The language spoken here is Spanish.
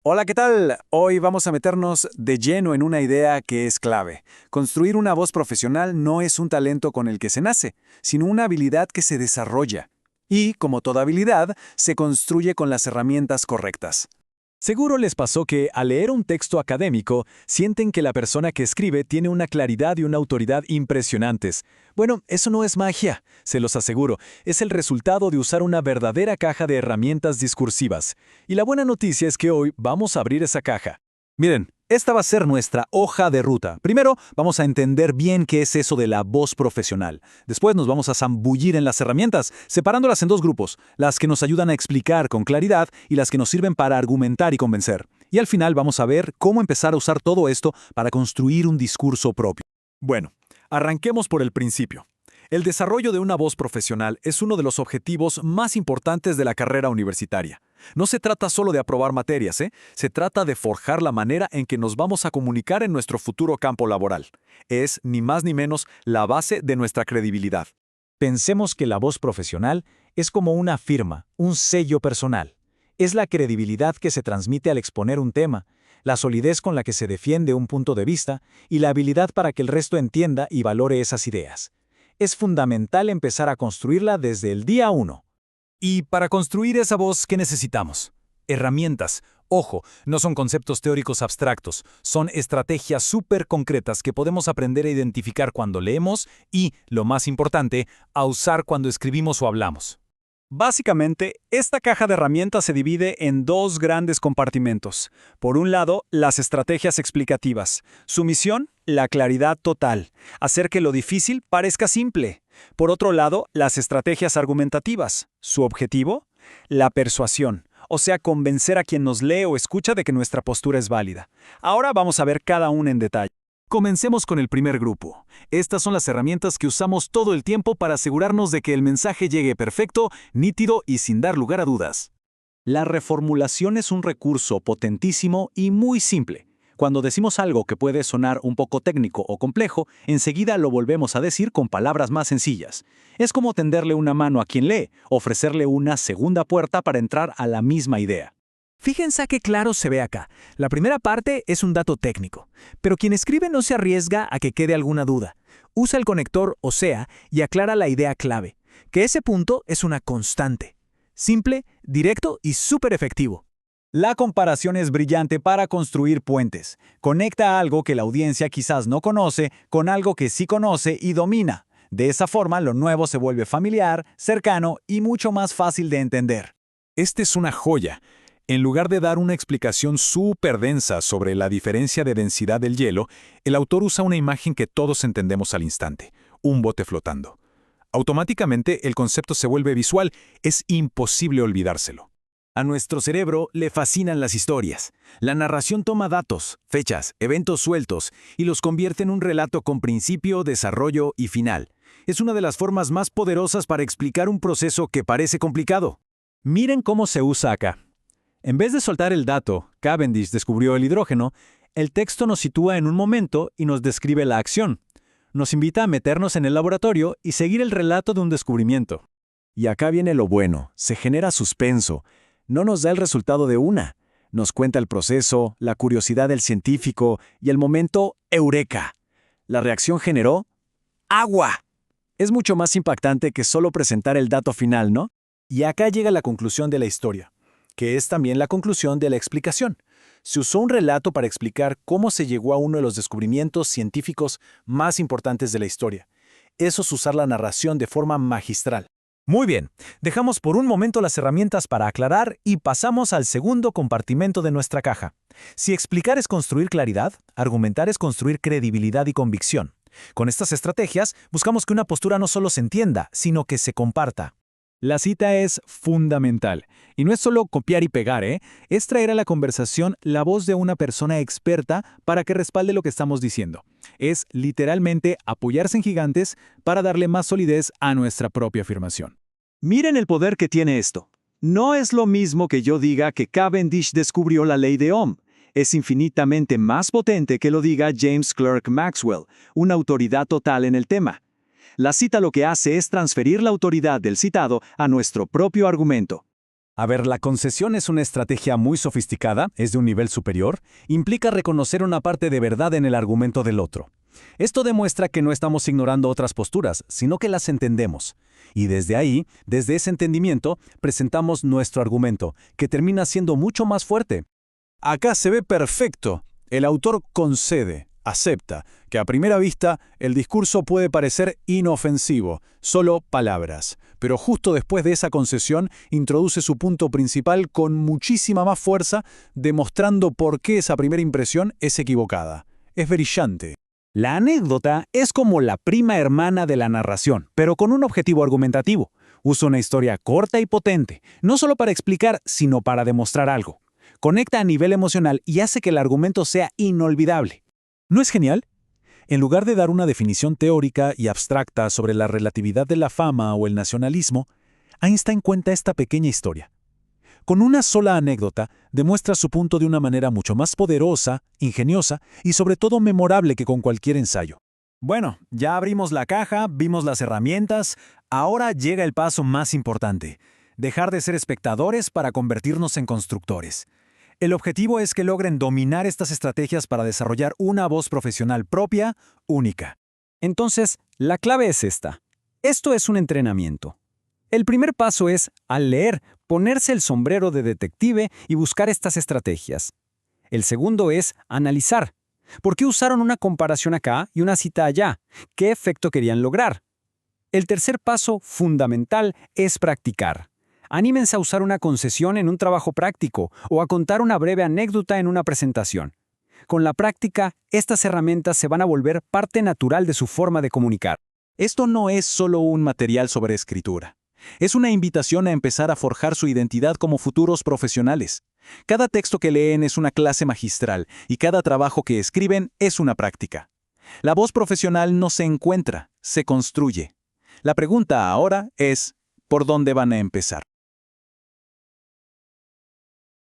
Hola, ¿qué tal? Hoy vamos a meternos de lleno en una idea que es clave. Construir una voz profesional no es un talento con el que se nace, sino una habilidad que se desarrolla. Y, como toda habilidad, se construye con las herramientas correctas. Seguro les pasó que, al leer un texto académico, sienten que la persona que escribe tiene una claridad y una autoridad impresionantes. Bueno, eso no es magia, se los aseguro, es el resultado de usar una verdadera caja de herramientas discursivas. Y la buena noticia es que hoy vamos a abrir esa caja. Miren, esta va a ser nuestra hoja de ruta. Primero, vamos a entender bien qué es eso de la voz profesional. Después nos vamos a zambullir en las herramientas, separándolas en dos grupos, las que nos ayudan a explicar con claridad y las que nos sirven para argumentar y convencer. Y al final vamos a ver cómo empezar a usar todo esto para construir un discurso propio. Bueno, arranquemos por el principio. El desarrollo de una voz profesional es uno de los objetivos más importantes de la carrera universitaria. No se trata solo de aprobar materias, Se trata de forjar la manera en que nos vamos a comunicar en nuestro futuro campo laboral. Es, ni más ni menos, la base de nuestra credibilidad. Pensemos que la voz profesional es como una firma, un sello personal. Es la credibilidad que se transmite al exponer un tema, la solidez con la que se defiende un punto de vista y la habilidad para que el resto entienda y valore esas ideas. Es fundamental empezar a construirla desde el día 1. Y para construir esa voz, ¿qué necesitamos? Herramientas. Ojo, no son conceptos teóricos abstractos, son estrategias súper concretas que podemos aprender a identificar cuando leemos y, lo más importante, a usar cuando escribimos o hablamos. Básicamente, esta caja de herramientas se divide en dos grandes compartimentos. Por un lado, las estrategias explicativas. Su misión, la claridad total, hacer que lo difícil parezca simple. Por otro lado, las estrategias argumentativas. Su objetivo, la persuasión, o sea, convencer a quien nos lee o escucha de que nuestra postura es válida. Ahora vamos a ver cada una en detalle. Comencemos con el primer grupo. Estas son las herramientas que usamos todo el tiempo para asegurarnos de que el mensaje llegue perfecto, nítido y sin dar lugar a dudas. La reformulación es un recurso potentísimo y muy simple. Cuando decimos algo que puede sonar un poco técnico o complejo, enseguida lo volvemos a decir con palabras más sencillas. Es como tenderle una mano a quien lee, ofrecerle una segunda puerta para entrar a la misma idea. Fíjense qué claro se ve acá. La primera parte es un dato técnico, pero quien escribe no se arriesga a que quede alguna duda. Usa el conector o sea y aclara la idea clave, que ese punto es una constante. Simple, directo y súper efectivo. La comparación es brillante para construir puentes. Conecta algo que la audiencia quizás no conoce con algo que sí conoce y domina. De esa forma, lo nuevo se vuelve familiar, cercano y mucho más fácil de entender. Esta es una joya. En lugar de dar una explicación súper densa sobre la diferencia de densidad del hielo, el autor usa una imagen que todos entendemos al instante, un bote flotando. Automáticamente el concepto se vuelve visual, es imposible olvidárselo. A nuestro cerebro le fascinan las historias. La narración toma datos, fechas, eventos sueltos y los convierte en un relato con principio, desarrollo y final. Es una de las formas más poderosas para explicar un proceso que parece complicado. Miren cómo se usa acá. En vez de soltar el dato, Cavendish descubrió el hidrógeno, el texto nos sitúa en un momento y nos describe la acción. Nos invita a meternos en el laboratorio y seguir el relato de un descubrimiento. Y acá viene lo bueno, se genera suspenso. No nos da el resultado de una. Nos cuenta el proceso, la curiosidad del científico y el momento ¡eureka! La reacción generó ¡agua! Es mucho más impactante que solo presentar el dato final, ¿no? Y acá llega la conclusión de la historia, que es también la conclusión de la explicación. Se usó un relato para explicar cómo se llegó a uno de los descubrimientos científicos más importantes de la historia. Eso es usar la narración de forma magistral. Muy bien, dejamos por un momento las herramientas para aclarar y pasamos al segundo compartimento de nuestra caja. Si explicar es construir claridad, argumentar es construir credibilidad y convicción. Con estas estrategias, buscamos que una postura no solo se entienda, sino que se comparta. La cita es fundamental. Y no es solo copiar y pegar, Es traer a la conversación la voz de una persona experta para que respalde lo que estamos diciendo. Es literalmente apoyarse en gigantes para darle más solidez a nuestra propia afirmación. Miren el poder que tiene esto. No es lo mismo que yo diga que Cavendish descubrió la ley de Ohm. Es infinitamente más potente que lo diga James Clerk Maxwell, una autoridad total en el tema. La cita lo que hace es transferir la autoridad del citado a nuestro propio argumento. A ver, la concesión es una estrategia muy sofisticada, es de un nivel superior, implica reconocer una parte de verdad en el argumento del otro. Esto demuestra que no estamos ignorando otras posturas, sino que las entendemos. Y desde ahí, desde ese entendimiento, presentamos nuestro argumento, que termina siendo mucho más fuerte. Acá se ve perfecto. El autor concede, acepta, que a primera vista el discurso puede parecer inofensivo, solo palabras. Pero justo después de esa concesión introduce su punto principal con muchísima más fuerza, demostrando por qué esa primera impresión es equivocada. Es brillante. La anécdota es como la prima hermana de la narración, pero con un objetivo argumentativo. Usa una historia corta y potente, no solo para explicar, sino para demostrar algo. Conecta a nivel emocional y hace que el argumento sea inolvidable. ¿No es genial? En lugar de dar una definición teórica y abstracta sobre la relatividad de la fama o el nacionalismo, Einstein cuenta esta pequeña historia. Con una sola anécdota, demuestra su punto de una manera mucho más poderosa, ingeniosa y sobre todo memorable que con cualquier ensayo. Bueno, ya abrimos la caja, vimos las herramientas, ahora llega el paso más importante: dejar de ser espectadores para convertirnos en constructores. El objetivo es que logren dominar estas estrategias para desarrollar una voz profesional propia, única. Entonces, la clave es esta. Esto es un entrenamiento. El primer paso es, al leer, ponerse el sombrero de detective y buscar estas estrategias. El segundo es analizar. ¿Por qué usaron una comparación acá y una cita allá? ¿Qué efecto querían lograr? El tercer paso, fundamental, es practicar. Anímense a usar una concesión en un trabajo práctico o a contar una breve anécdota en una presentación. Con la práctica, estas herramientas se van a volver parte natural de su forma de comunicar. Esto no es solo un material sobre escritura. Es una invitación a empezar a forjar su identidad como futuros profesionales. Cada texto que leen es una clase magistral y cada trabajo que escriben es una práctica. La voz profesional no se encuentra, se construye. La pregunta ahora es, ¿por dónde van a empezar?